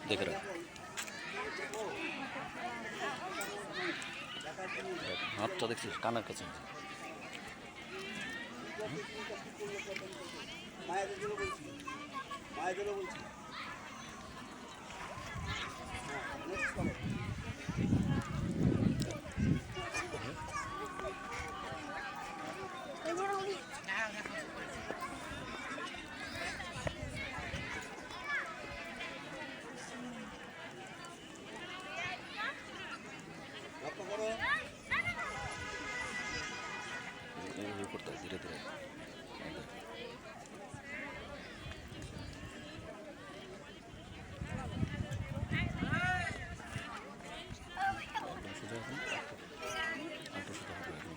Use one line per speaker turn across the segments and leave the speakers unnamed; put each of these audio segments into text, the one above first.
দেখে রাখ, হাতটা দেখছিস কানের কাছে। করতে ধীরে ধীরে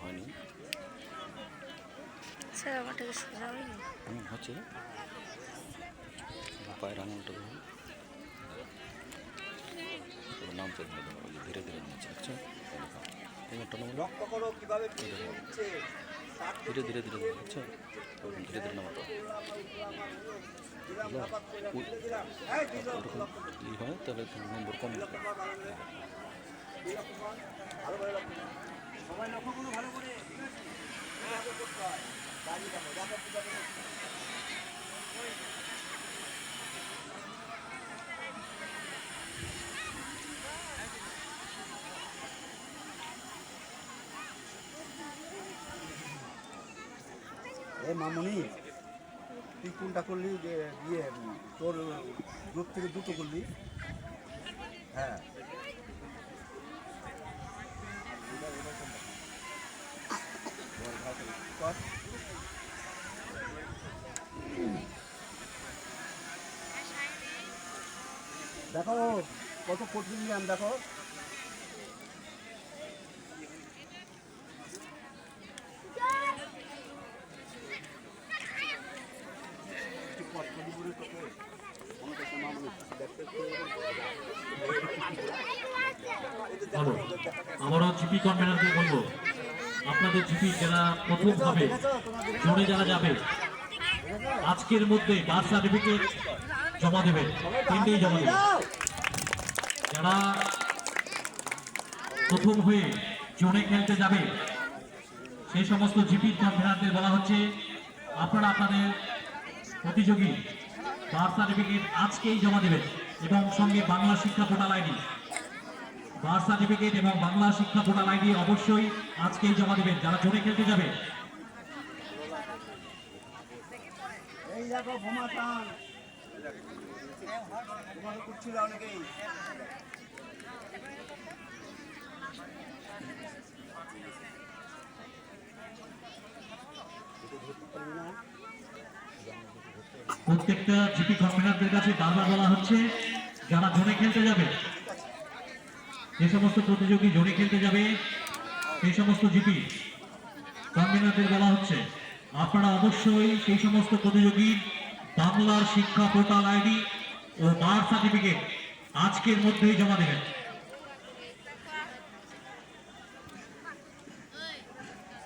হয়নি হচ্ছে পায়ের আঙুলটা নাম চলে ধীরে ধীরে নিচ্ছে। আচ্ছা
লক্ষ্য করো কিভাবে
ধীরে ধীরে ধীরে ধীরে আচ্ছা ধীরে ধীরে নামাতে ই হয় তাহলে নম্বর কম হবে।
সবাই লক্ষ্য করো ভালো করে মামনি তুই কোনটা করলি যে ইয়ে তোর গ্রুপ থেকে দুটো করলি? হ্যাঁ দেখো কত কঠিন জ্ঞান দেখো।
আমারও জিপি কনভেনারকে বলবো আপনাদের জিপি যারা প্রথম হবে জোনে যারা যাবে আজকের মধ্যে বার্থ সার্টিফিকেট জমা দেবেন, 3টেই জমা দেবেন। যারা প্রথম হয়ে জোনে খেলতে যাবে সেই সমস্ত জিপি কনভেনারদের বলা হচ্ছে আপনারা আপনাদের প্রতিযোগী বার্থ সার্টিফিকেট আজকেই জমা দেবেন এবং সঙ্গে বাংলা শিক্ষা পোর্টাল আইডি, বার্থ সার্টিফিকেট এবং বাংলা শিক্ষা পোর্টাল আইডি অবশ্যই আজকেই জমা দেবেন যারা জোনে খেলতে যাবে।
এই দেখো ভূমাটান করছিল অনেকেই।
প্রত্যেকটা জিপি কনভেনারদের কাছে বারবার বলা হচ্ছে যারা জোনে খেলতে যাবে, যে সমস্ত প্রতিযোগী জোনে খেলতে যাবে সেই সমস্ত জিপি কনভেনারদের বলা হচ্ছে আপনারা অবশ্যই সেই সমস্ত প্রতিযোগীর বাংলার শিক্ষা পোর্টাল আইডি ও বার্থ সার্টিফিকেট আজকের মধ্যেই জমা দেবেন।